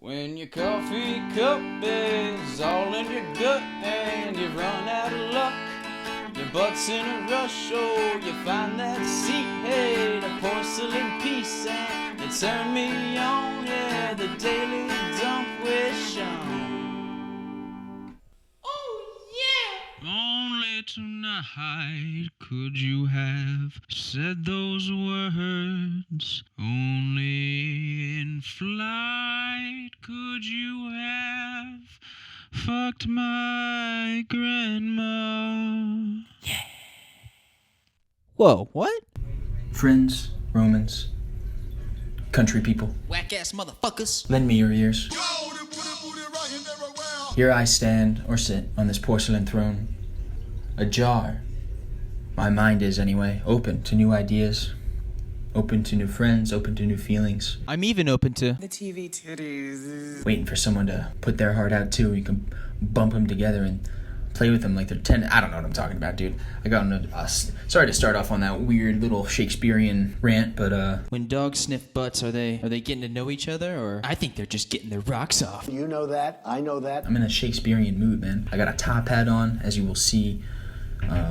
When your coffee cup is all in your gut and you've run out of luck, your butt's in a rush, oh, you find that seat, hey, the porcelain piece, and it turned me on, yeah, the daily dump with Sean. Oh, yeah! Only tonight could you have said those words. Only in flight could you have fucked my grandma. Whoa, what? Friends, Romans, country people, Whack-ass motherfuckers. lend me your ears. Here I stand or sit on this porcelain throne, ajar. My mind is, anyway, open to new ideas, open to new friends, open to new feelings. I'm even open to The TV titties. Waiting for someone to put their heart out too. You can bump them together and play with them like they're 10. I don't know what I'm talking about, dude. I got into sorry to start off on that weird little Shakespearean rant, but when dogs sniff butts, are they getting to know each other, or I think they're just getting their rocks off. You know that. I know that. I'm in a Shakespearean mood, man. I got a top hat on, as you will see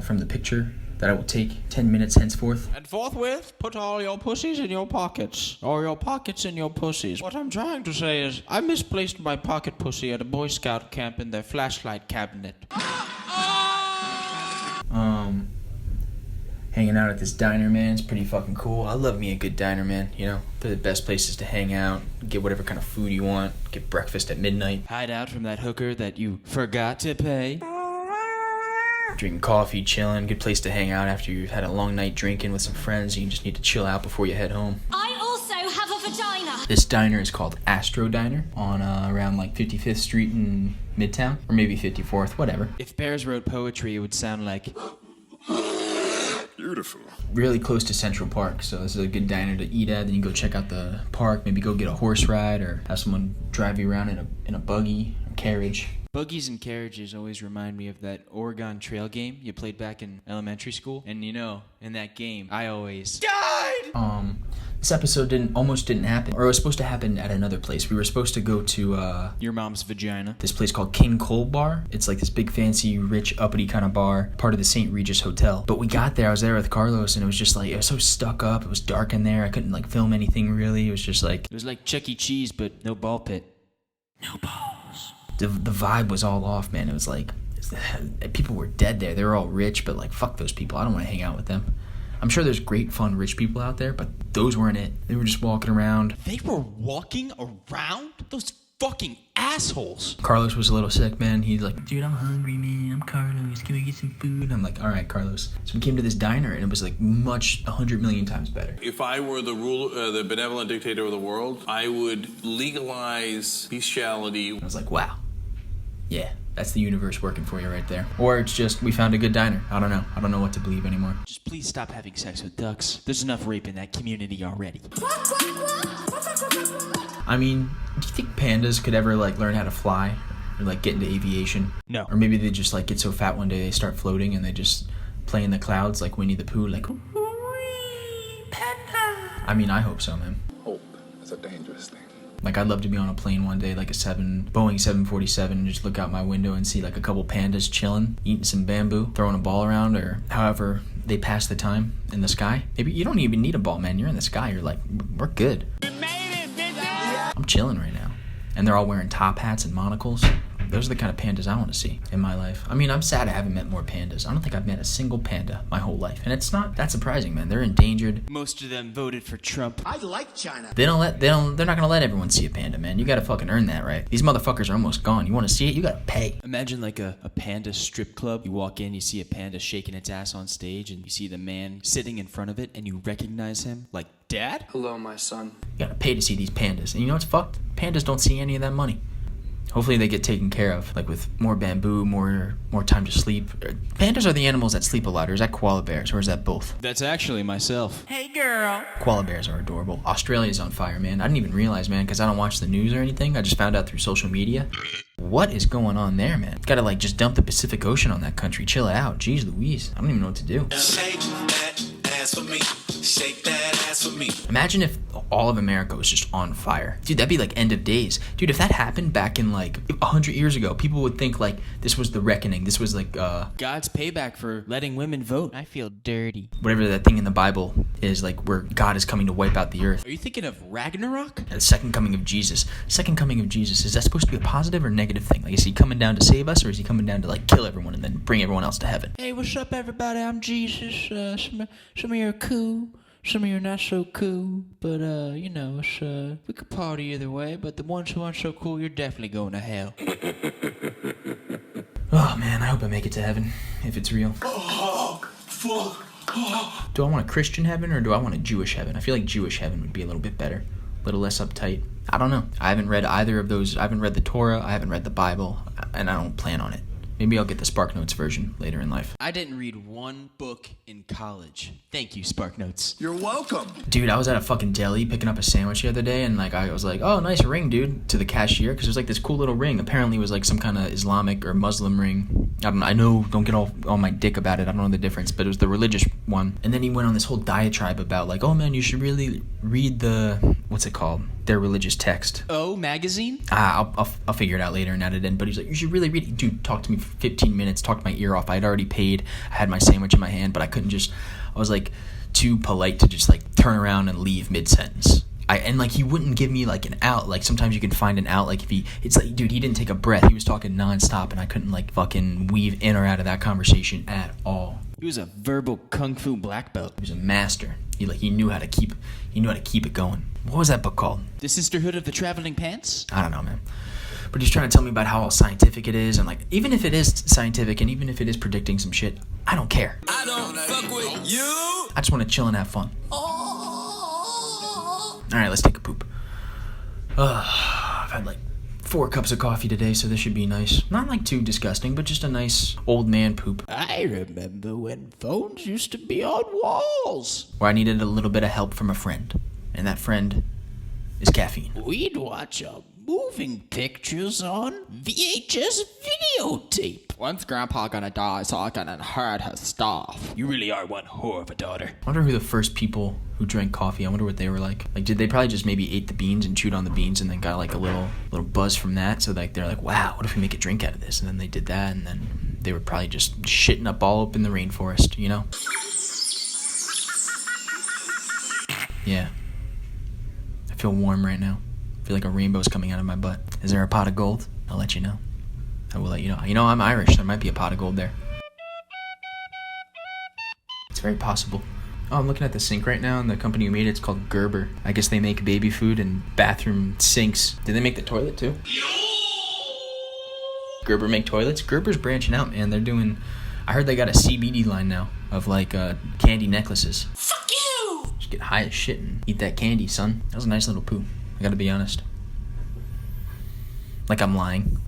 from the picture that I will take 10 minutes henceforth. And forthwith, put all your pussies in your pockets, or your pockets in your pussies. What I'm trying to say is, I misplaced my pocket pussy at a Boy Scout camp in their flashlight cabinet. Hanging out at this diner, man, it's pretty fucking cool. I love me a good diner, man. You know, they're the best places to hang out, get whatever kind of food you want, get breakfast at midnight, Hide out from that hooker that you forgot to pay. drinking coffee, chilling, good place to hang out after you've had a long night drinking with some friends. You just need to chill out before you head home. I also have a vagina. This diner is called Astro Diner on around like 55th Street in Midtown, or maybe 54th, whatever. If bears wrote poetry, it would sound like... Beautiful. Really close to Central Park, so this is a good diner to eat at. Then you go check out the park, maybe go get a horse ride, or have someone drive you around in a buggy or carriage. Buggies and carriages always remind me of that Oregon Trail game you played back in elementary school. And you know, in that game, I always died! This episode almost didn't happen, or it was supposed to happen at another place. We were supposed to go to Your mom's vagina. this place called King Cole Bar. It's like this big fancy, rich, uppity kind of bar, part of the St. Regis Hotel. But we got there, I was there with Carlos, and it was just like, it was so stuck up, it was dark in there, I couldn't like film anything really. It was just like, It was like Chuck E. Cheese, but no ball pit. No balls. the vibe was all off, man. It was like, people were dead there. They were all rich, but like, fuck those people. I don't want to hang out with them. I'm sure there's great, fun, rich people out there, but those weren't it. They were just walking around. They were walking around? Those fucking assholes. Carlos was a little sick, man. He's like, dude, I'm hungry, man. I'm Carlos. Can we get some food? I'm like, all right, Carlos. So we came to this diner, and it was like 100 million times better. If I were the benevolent dictator of the world, I would legalize bestiality. I was like, wow. Yeah, that's the universe working for you right there. Or it's just, we found a good diner. I don't know. I don't know what to believe anymore. Just please stop having sex with ducks. There's enough rape in that community already. I mean, do you think pandas could ever like learn how to fly? Or like get into aviation? No. Or maybe they just like get so fat one day they start floating and they just play in the clouds like Winnie the Pooh, like, I mean, I hope so, man. Hope is a dangerous thing. Like, I'd love to be on a plane one day, like a Boeing 747, and just look out my window and see like a couple pandas chilling, eating some bamboo, throwing a ball around, or however they pass the time in the sky. Maybe you don't even need a ball, man. You're in the sky. You're like, we're good. I'm chilling right now. And they're all wearing top hats and monocles. Those are the kind of pandas I want to see in my life. I mean, I'm sad I haven't met more pandas. I don't think I've met a single panda my whole life. And it's not that surprising, man. They're endangered. Most of them voted for Trump. I like China. They're not gonna let everyone see a panda, man. You gotta fucking earn that, right? These motherfuckers are almost gone. You wanna see it? You gotta pay. Imagine like a panda strip club. You walk in, you see a panda shaking its ass on stage, and you see the man sitting in front of it, and you recognize him like, Dad? Hello, my son. You gotta pay to see these pandas. And you know what's fucked? Pandas don't see any of that money. Hopefully they get taken care of, like with more bamboo, more time to sleep. Pandas are the animals that sleep a lot, or is that koala bears, or is that both? That's actually myself. Hey, girl. Koala bears are adorable. Australia's on fire, man. I didn't even realize, man, because I don't watch the news or anything. I just found out through social media. What is going on there, man? Gotta like just dump the Pacific Ocean on that country. Chill it out. Jeez Louise. I don't even know what to do. Shake that ass for me. Shake that ass blasphemy. Imagine if all of America was just on fire. Dude, that'd be like end of days. Dude, if that happened back in like 100 years ago, people would think like this was the reckoning. This was like God's payback for letting women vote. I feel dirty. whatever that thing in the Bible is, like where God is coming to wipe out the earth. Are you thinking of Ragnarok? The second coming of Jesus. Second coming of Jesus, is that supposed to be a positive or negative thing? Like, is he coming down to save us, or is he coming down to like kill everyone and then bring everyone else to heaven? Hey, what's up, everybody? I'm Jesus. Some of you are cool. Some of you are not so cool, but you know, we could party either way, but the ones who aren't so cool, you're definitely going to hell. Oh man, I hope I make it to heaven, if it's real. Do I want a Christian heaven or do I want a Jewish heaven? I feel like Jewish heaven would be a little bit better, a little less uptight. I don't know. I haven't read either of those. I haven't read the Torah, I haven't read the Bible, and I don't plan on it. Maybe I'll get the SparkNotes version later in life. I didn't read one book in college. Thank you, SparkNotes. You're welcome. Dude, I was at a fucking deli picking up a sandwich the other day, and like I was like, oh, nice ring, dude, to the cashier, because there's like this cool little ring. Apparently it was like some kind of Islamic or Muslim ring. I know, don't get all my dick about it. I don't know the difference, but it was the religious one. And then he went on this whole diatribe about like, oh man, you should really read what's it called? Their religious text. Oh, magazine? I'll figure it out later and add it in. But he's like, you should really read it. Dude, talk to me for 15 minutes, talked my ear off. I had already paid. I had my sandwich in my hand, but I was like too polite to just like turn around and leave mid-sentence. And like he wouldn't give me like an out. Like sometimes you can find an out. Like it's like, dude, he didn't take a breath. He was talking nonstop, and I couldn't like fucking weave in or out of that conversation at all. He was a verbal kung fu black belt. He was a master. He knew how to keep it going. What was that book called? The Sisterhood of the Traveling Pants? I don't know, man. But he's trying to tell me about how all scientific it is, and like even if it is scientific and even if it is predicting some shit, I don't care. I don't fuck with you. I just want to chill and have fun. Alright, let's take a poop. I've had like 4 cups of coffee today, so this should be nice. Not like too disgusting, but just a nice old man poop. I remember when phones used to be on walls. Where I needed a little bit of help from a friend. And that friend is caffeine. We'd watch moving pictures on VHS videotape. When's Grandpa gonna die so I can inherit his stuff? You really are one whore of a daughter. I wonder who the first people who drank coffee, I wonder what they were like. Like, did they probably just maybe ate the beans and chewed on the beans and then got like a little buzz from that? So like they're like, wow, what if we make a drink out of this? And then they did that, and then they were probably just shitting up all up in the rainforest, you know? Yeah. I feel warm right now. I feel like a rainbow's coming out of my butt. Is there a pot of gold? I'll let you know. I will let you know. You know, I'm Irish. There might be a pot of gold there. It's very possible. Oh, I'm looking at the sink right now, and the company who made it's called Gerber. I guess they make baby food and bathroom sinks. Did they make the toilet too? Gerber make toilets? Gerber's branching out, man. They're doing... I heard they got a CBD line now of like candy necklaces. Fuck you! Just get high as shit and eat that candy, son. That was a nice little poo. I gotta be honest. Like I'm lying.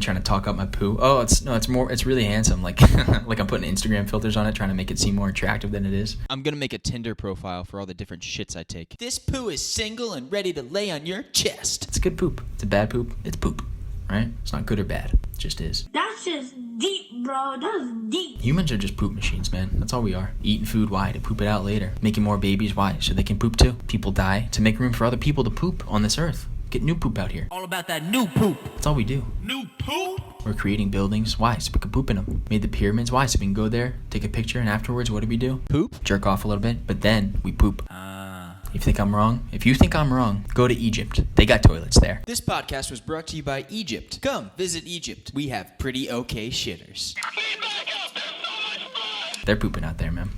Trying to talk up my poo. Oh, it's really handsome. Like like I'm putting Instagram filters on it, trying to make it seem more attractive than it is. I'm gonna make a Tinder profile for all the different shits I take. This poo is single and ready to lay on your chest. It's a good poop. It's a bad poop. It's poop. Right? It's not good or bad. It just is. That's just deep, bro. That's deep. Humans are just poop machines, man. That's all we are. Eating food, why? To poop it out later. Making more babies, why? So they can poop too. People die to make room for other people to poop on this earth. Get new poop out here. All about that new poop. That's all we do. New poop. We're creating buildings. Why? So we can poop in them. Made the pyramids. Why? So we can go there, take a picture, and afterwards, what do we do? Poop? Jerk off a little bit, but then we poop. You think I'm wrong? If you think I'm wrong, go to Egypt. They got toilets there. This podcast was brought to you by Egypt. Come visit Egypt. We have pretty okay shitters. They're pooping out there, man.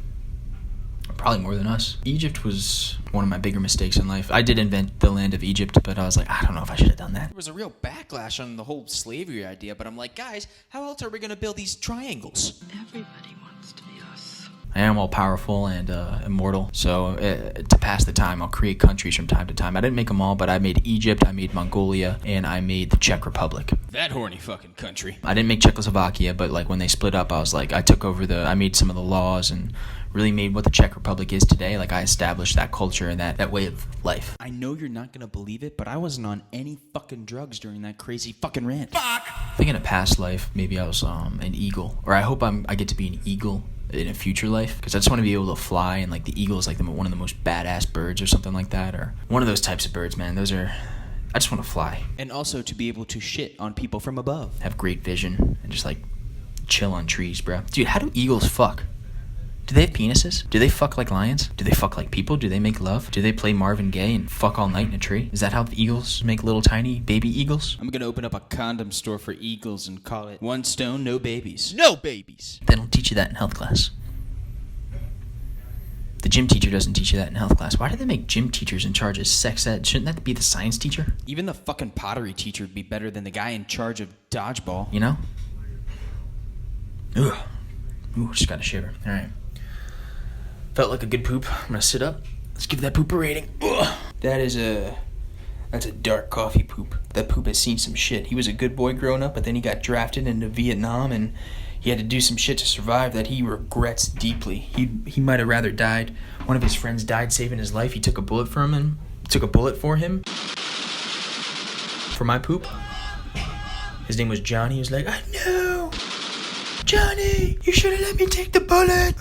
Probably more than us. Egypt was one of my bigger mistakes in life. I did invent the land of Egypt, but I was like, I don't know if I should have done that. There was a real backlash on the whole slavery idea, but I'm like, guys, how else are we going to build these triangles? Everybody wants to be us. I am all powerful and immortal, so to pass the time, I'll create countries from time to time. I didn't make them all, but I made Egypt, I made Mongolia, and I made the Czech Republic. That horny fucking country. I didn't make Czechoslovakia, but like when they split up, I was like, I took over I made some of the laws and really made what the Czech Republic is today. Like I established that culture and that way of life. I know you're not going to believe it, but I wasn't on any fucking drugs during that crazy fucking rant. I think in a past life, maybe I was an eagle, or I hope I get to be an eagle in a future life, because I just want to be able to fly, and like the eagle is like one of the most badass birds or something like that, or one of those types of birds, man. I just want to fly. And also to be able to shit on people from above. Have great vision and just like chill on trees, bro. Dude, how do eagles fuck? Do they have penises? Do they fuck like lions? Do they fuck like people? Do they make love? Do they play Marvin Gaye and fuck all night in a tree? Is that how the eagles make little tiny baby eagles? I'm gonna open up a condom store for eagles and call it One Stone, No Babies. No babies! They don't teach you that in health class. The gym teacher doesn't teach you that in health class. Why do they make gym teachers in charge of sex ed? Shouldn't that be the science teacher? Even the fucking pottery teacher would be better than the guy in charge of dodgeball. You know? Ugh. Ooh, just got a shiver. Alright. Felt like a good poop. I'm gonna sit up. Let's give that poop a rating. Ugh. That's a dark coffee poop. That poop has seen some shit. He was a good boy growing up, but then he got drafted into Vietnam, and he had to do some shit to survive that he regrets deeply. He might have rather died. One of his friends died saving his life. He took a bullet for him. For my poop. His name was Johnny. He was like, I know! Johnny, you should have let me take the bullet.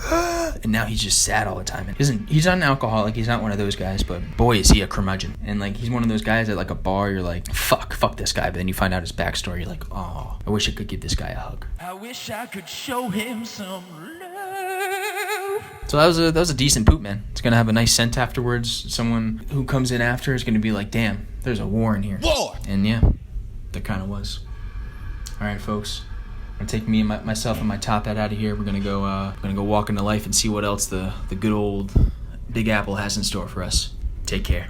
And now he's just sad all the time. He's not an alcoholic. He's not one of those guys, but boy, is he a curmudgeon. And like, he's one of those guys at like a bar, you're like, fuck this guy. But then you find out his backstory. You're like, oh, I wish I could give this guy a hug. I wish I could show him some love. So that was a decent poop, man. It's gonna have a nice scent afterwards. Someone who comes in after is gonna be like, damn, there's a war in here. War! And yeah, there kind of was. All right, folks. I'm gonna take me and myself and my top hat out of here. We're gonna go walk into life and see what else the good old Big Apple has in store for us. Take care.